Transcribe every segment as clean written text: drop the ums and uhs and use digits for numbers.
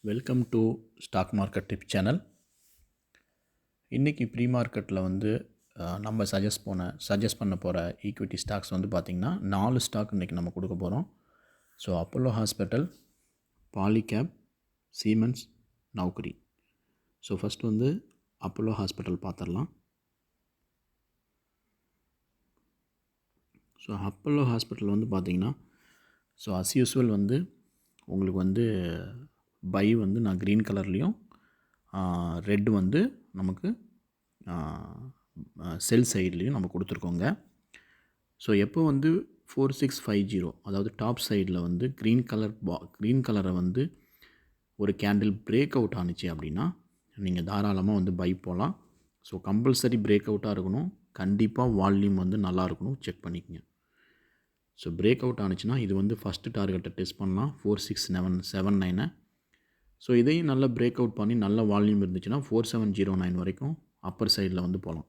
Welcome to stock market tip channel. இன்றைக்கி pre மார்க்கெட்டில் வந்து நம்ம சஜஸ்ட் பண்ண போகிற ஈக்விட்டி ஸ்டாக்ஸ் வந்து பார்த்திங்கன்னா 4 ஸ்டாக் இன்றைக்கி நம்ம கொடுக்க போகிறோம். So Apollo hospital, Polycab, Siemens, Naukri. So first வந்து அப்போலோ ஹாஸ்பிட்டல் பார்த்துடலாம். ஸோ அப்போலோ ஹாஸ்பிட்டல் வந்து பார்த்திங்கன்னா அஸ் யூஸ்வல் வந்து உங்களுக்கு வந்து பை வந்து நான் க்ரீன் கலர்லேயும் ரெட் வந்து நமக்கு செல் சைட்லேயும் நம்ம கொடுத்துருக்கோங்க. ஸோ எப்போ வந்து 4650 அதாவது டாப் சைடில் வந்து க்ரீன் கலரை வந்து ஒரு கேண்டில் பிரேக் அவுட் ஆணுச்சு அப்படின்னா நீங்கள் தாராளமாக வந்து பை போகலாம். ஸோ கம்பல்சரி பிரேக் அவுட்டாக இருக்கணும். கண்டிப்பாக வால்யூம் வந்து நல்லா இருக்கணும், செக் பண்ணிக்கங்க. ஸோ பிரேக் அவுட் ஆணுச்சுன்னா இது வந்து ஃபஸ்ட்டு டார்கெட்டை டெஸ்ட் பண்ணலாம் 4679. ஸோ இதையும் நல்லா பிரேக் அவுட் பண்ணி நல்ல வால்யூம் இருந்துச்சுன்னா 4709 வரைக்கும் அப்பர் சைடில் வந்து போகலாம்.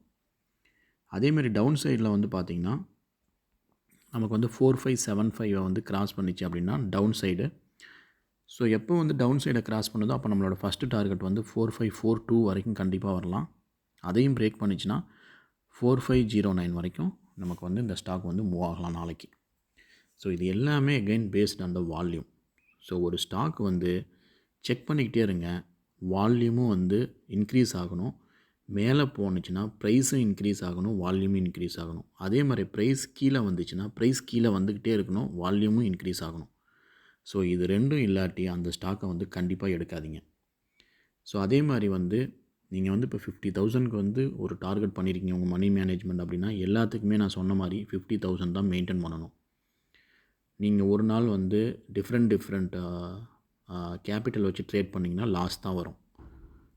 அதேமாதிரி டவுன் சைடில் வந்து பார்த்திங்கன்னா நமக்கு வந்து 4575 வந்து கிராஸ் பண்ணிச்சு அப்படின்னா டவுன் சைடு. ஸோ எப்போ வந்து டவுன் சைடை கிராஸ் பண்ணுதோ அப்போ நம்மளோட ஃபஸ்ட்டு டார்கெட் வந்து 4542 வரைக்கும் கண்டிப்பாக வரலாம். அதையும் பிரேக் பண்ணிச்சுன்னா 4509 வரைக்கும் நமக்கு வந்து இந்த ஸ்டாக் வந்து மூவ் ஆகலாம் நாளைக்கு. ஸோ இது எல்லாமே again based on the volume. So ஒரு ஸ்டாக் வந்து செக் பண்ணிக்கிட்டே இருங்க. வால்யூமும் வந்து இன்க்ரீஸ் ஆகணும். மேலே போணுச்சுன்னா ப்ரைஸும் இன்க்ரீஸ் ஆகணும், வால்யூமும் இன்க்ரீஸ் ஆகணும். அதே மாதிரி ப்ரைஸ் கீழே வந்துச்சுன்னா ப்ரைஸ் கீழே வந்துக்கிட்டே இருக்கணும், வால்யூமும் இன்க்ரீஸ் ஆகணும். ஸோ இது ரெண்டும் இல்லாட்டி அந்த ஸ்டாக்கை வந்து கண்டிப்பாக எடுக்காதீங்க. ஸோ அதே மாதிரி வந்து நீங்கள் வந்து இப்போ 50,000க்கு வந்து ஒரு டார்கெட் பண்ணியிருக்கீங்க உங்கள் மணி மேனேஜ்மெண்ட் அப்படின்னா எல்லாத்துக்குமே நான் சொன்ன மாதிரி 50,000 தான் மெயின்டைன் பண்ணணும். நீங்கள் ஒரு நாள் வந்து டிஃப்ரெண்ட் கேபிட்டல் வச்சு ட்ரேட் பண்ணிங்கன்னா லாஸ் தான் வரும்.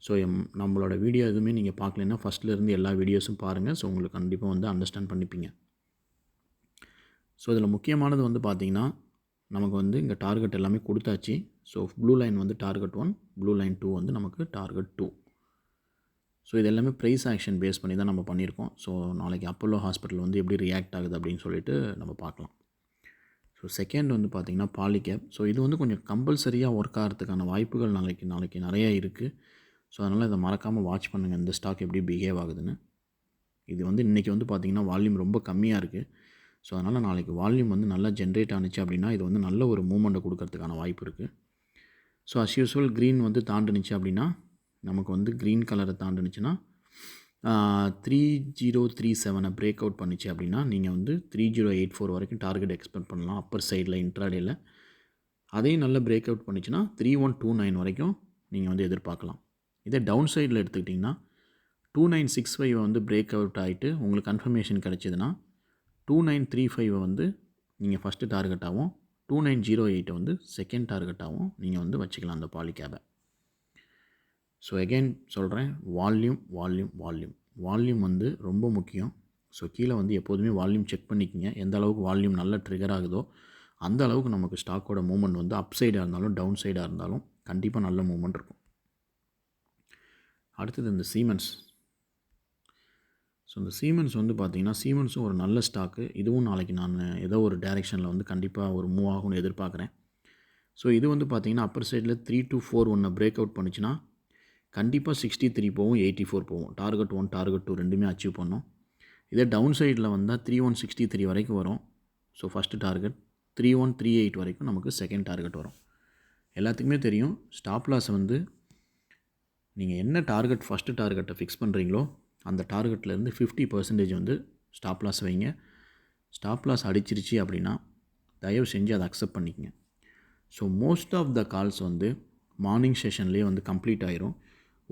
ஸோ நம்மளோட வீடியோ எதுவுமே நீங்கள் பார்க்கலன்னா ஃபஸ்ட்லேருந்து எல்லா வீடியோஸும் பாருங்கள். ஸோ உங்களுக்கு கண்டிப்பாக வந்து அண்டர்ஸ்டாண்ட் பண்ணிப்பீங்க. ஸோ இதில் முக்கியமானது வந்து பார்த்திங்கன்னா நமக்கு வந்து இங்கே டார்கெட் எல்லாமே கொடுத்தாச்சு. ஸோ ப்ளூ லைன் வந்து டார்கெட் 1, ப்ளூ லைன் 2 வந்து நமக்கு டார்கெட் 2. ஸோ இது எல்லாமே ப்ரைஸ் ஆக்ஷன் பேஸ் பண்ணி தான் நம்ம பண்ணியிருக்கோம். ஸோ நாளைக்கு அப்போலோ ஹாஸ்பிட்டல் வந்து எப்படி ரியாக்ட் ஆகுது அப்படின்னு சொல்லிட்டு நம்ம பார்க்கலாம். ஸோ செகண்ட் வந்து பார்த்திங்கன்னா பாலிகேப். ஸோ இது வந்து கொஞ்சம் கம்பல்சரியாக ஒர்க் ஆகிறதுக்கான வாய்ப்புகள் நாளைக்கு நிறைய இருக்குது. ஸோ அதனால் இதை மறக்காமல் வாட்ச் பண்ணுங்கள், இந்த ஸ்டாக் எப்படி பிஹேவ் ஆகுதுன்னு. இது வந்து இன்றைக்கி வந்து பார்த்திங்கன்னா வால்யூம் ரொம்ப கம்மியாக இருக்குது. ஸோ அதனால் நாளைக்கு வால்யூம் வந்து நல்லா ஜென்ரேட் ஆணுச்சு அப்படின்னா இது வந்து நல்ல ஒரு மூமெண்ட்டை கொடுக்கறதுக்கான வாய்ப்பு இருக்குது. ஸோ அஸ் யூஸ்வல் க்ரீன் வந்து தாண்டுனுச்சு அப்படின்னா நமக்கு வந்து க்ரீன் கலரை தாண்டுனுச்சுன்னா 3037 பிரேக் அவுட் பண்ணிச்சு அப்படின்னா நீங்கள் வந்து 3084 வரைக்கும் டார்கெட் எக்ஸ்பெக்ட் பண்ணலாம் அப்பர் சைடில் இன்ட்ராடேயில். அதையும் நல்ல பிரேக் அவுட் பண்ணிச்சுன்னா 3129 வரைக்கும் நீங்கள் வந்து எதிர்பார்க்கலாம். இதே டவுன் சைடில் எடுத்துக்கிட்டிங்கன்னா 2965 வந்து பிரேக் அவுட் ஆகிட்டு உங்களுக்கு கன்ஃபர்மேஷன் கிடச்சிதுன்னா 2935 வந்து நீங்கள் ஃபஸ்ட்டு டார்கெட்டாகவும் 2908 வந்து செகண்ட் டார்கெட்டாகவும் நீங்கள் வந்து வச்சுக்கலாம் அந்த பாலிகேபை. ஸோ எகெயின் சொல்கிறேன், வால்யூம் வந்து ரொம்ப முக்கியம். ஸோ கீழே வந்து எப்போதுமே வால்யூம் செக் பண்ணிக்கிங்க. எந்த அளவுக்கு வால்யூம் நல்லா ட்ரிகர் ஆகுதோ அந்த அளவுக்கு நமக்கு ஸ்டாக்கோட மூவ்மெண்ட் வந்து அப் சைடாக இருந்தாலும் டவுன் சைடாக இருந்தாலும் கண்டிப்பாக நல்ல மூவ்மெண்ட் இருக்கும். அடுத்தது இந்த சீமென்ஸ். ஸோ இந்த சீமென்ஸ் வந்து பார்த்திங்கன்னா சீமென்ஸும் ஒரு நல்ல ஸ்டாக்கு. இதுவும் நாளைக்கு நான் ஏதோ ஒரு டைரெக்ஷனில் வந்து கண்டிப்பாக ஒரு மூவ் ஆகும்னு எதிர்பார்க்குறேன். ஸோ இது வந்து பார்த்திங்கன்னா அப்பர் சைடில் 3241 பிரேக் அவுட் பண்ணிச்சுன்னா கண்டிப்பாக 63 போகும், 84 போகும். டார்கெட் 1 டார்கெட் 2 ரெண்டுமே அச்சீவ் பண்ணோம். இதே டவுன் சைடில் வந்தால் 3163 வரைக்கும் வரும். ஸோ ஃபஸ்ட்டு டார்கெட் 3138 வரைக்கும் நமக்கு செகண்ட் டார்கெட் வரும். எல்லாத்துக்குமே தெரியும் ஸ்டாப் லாஸ் வந்து நீங்கள் என்ன டார்கெட் ஃபஸ்ட்டு டார்கெட்டை ஃபிக்ஸ் பண்ணுறீங்களோ அந்த டார்கெட்லேருந்து 50% வந்து ஸ்டாப் லாஸ் வைங்க. ஸ்டாப் லாஸ் அடிச்சிருச்சு அப்படின்னா தயவு செஞ்சு அதை அக்செப்ட் பண்ணிக்கங்க. So most of the calls வந்து மார்னிங் செஷன்லேயே வந்து கம்ப்ளீட் ஆயிரும்.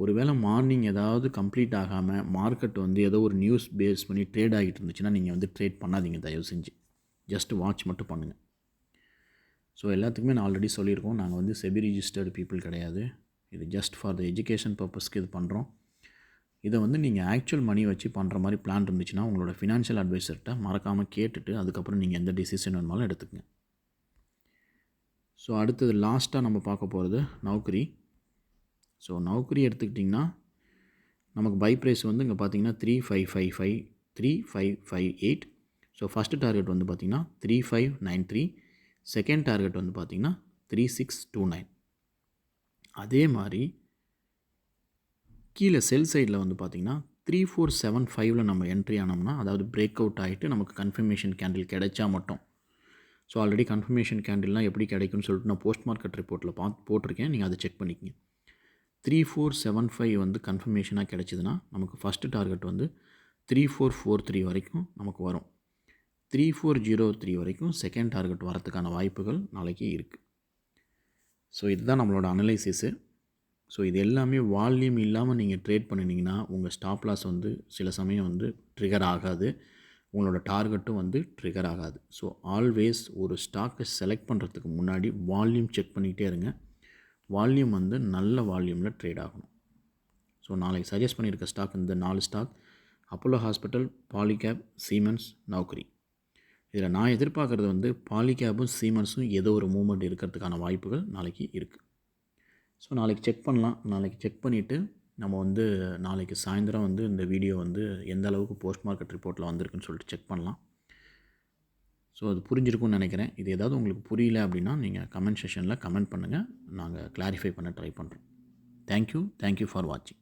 ஒருவேளை மார்னிங் ஏதாவது கம்ப்ளீட் ஆகாமல் மார்க்கெட் வந்து ஏதோ ஒரு நியூஸ் பேஸ் பண்ணி ட்ரேட் ஆகிட்டு இருந்துச்சுன்னா நீங்கள் வந்து ட்ரேட் பண்ணாதீங்க தயவு செஞ்சு. ஜஸ்ட் வாட்ச் மட்டும் பண்ணுங்கள். ஸோ எல்லாத்துக்குமே நான் ஆல்ரெடி சொல்லியிருக்கோம், நாங்கள் வந்து செபி ரிஜிஸ்டர்டு பீப்புள் கிடையாது. இது ஜஸ்ட் ஃபார் த எஜுகேஷன் பர்பஸ்க்கு இது பண்ணுறோம். இதை வந்து நீங்கள் ஆக்சுவல் மணி வச்சு பண்ணுற மாதிரி பிளான் இருந்துச்சுன்னா உங்களோட ஃபினான்ஷியல் அட்வைசர்கிட்ட மறக்காமல் கேட்டுட்டு அதுக்கப்புறம் நீங்கள் எந்த டிசிஷன் வேணுமாலும் எடுத்துக்கங்க. ஸோ அடுத்தது லாஸ்ட்டாக நம்ம பார்க்க போகிறது நௌக்கரி. ஸோ நௌக்கரி எடுத்துக்கிட்டிங்கன்னா நமக்கு பை ப்ரைஸ் வந்து இங்கே பார்த்தீங்கன்னா 3558. ஸோ ஃபஸ்ட்டு டார்கெட் வந்து பார்த்திங்கன்னா 3593. செகண்ட் டார்கெட் வந்து பார்த்திங்கன்னா 3629. அதே மாதிரி கீழே செல் சைடில் வந்து பார்த்திங்கன்னா 3475ல் நம்ம என்ட்ரி ஆனோம்னா, அதாவது பிரேக் அவுட் ஆகிட்டு நமக்கு கன்ஃபர்மேஷன் கேண்டில் கிடைச்சா மட்டும். ஸோ ஆல்ரெடி கன்ஃபர்மேஷன் கேண்டில்லாம் எப்படி கிடைக்கும்னு சொல்லிட்டு நான் போஸ்ட் மார்க்கெட் ரிப்போர்ட்டில் போட்டிருக்கேன். நீங்கள் அதை செக் பண்ணிக்கங்க. 3475 வந்து கன்ஃபர்மேஷனாக கிடைச்சிதுன்னா நமக்கு ஃபஸ்ட்டு டார்கெட் வந்து 3443 வரைக்கும் நமக்கு வரும். 3403 வரைக்கும் செகண்ட் டார்கெட் வரதுக்கான வாய்ப்புகள் நாளைக்கு இருக்குது. ஸோ இதுதான் நம்மளோட அனலைசிஸு. ஸோ இது எல்லாமே வால்யூம் இல்லாமல் நீங்கள் ட்ரேட் பண்ணினீங்கன்னா உங்கள் ஸ்டாப் லாஸ் வந்து சில சமயம் வந்து ட்ரிகர் ஆகாது, உங்களோட டார்கெட்டும் வந்து ட்ரிகர் ஆகாது. ஸோ ஆல்வேஸ் ஒரு ஸ்டாக்கை செலக்ட் பண்ணுறதுக்கு முன்னாடி வால்யூம் செக் பண்ணிக்கிட்டே இருங்க. வால்யூம் வந்து நல்ல வால்யூமில் ட்ரேட் ஆகணும். ஸோ நாளைக்கு சஜஸ்ட் பண்ணியிருக்க ஸ்டாக் இந்த 4 stock: Apollo hospital, Polycab, Siemens, Naukri. இதில் நான் எதிர்பார்க்குறது வந்து பாலிகேப்பும் சீமென்ஸும் ஏதோ ஒரு மூவ்மெண்ட் இருக்கிறதுக்கான வாய்ப்புகள் நாளைக்கு இருக்குது. ஸோ நாளைக்கு செக் பண்ணலாம். நாளைக்கு செக் பண்ணிவிட்டு நம்ம வந்து நாளைக்கு சாயந்தரம் வந்து இந்த வீடியோ வந்து எந்த அளவுக்கு போஸ்ட் மார்க்கெட் ரிப்போர்ட்டில் வந்திருக்குன்னு சொல்லிட்டு செக் பண்ணலாம். ஸோ அது புரிஞ்சிருக்கும்னு நினைக்கிறேன். இது ஏதாவது உங்களுக்கு புரியல அப்படின்னா நீங்கள் கமெண்ட் செஷனில் கமெண்ட் பண்ணுங்கள். நாங்கள் கிளாரிஃபை பண்ண ட்ரை பண்ணுறோம். தேங்க்யூ ஃபார் வாட்சிங்.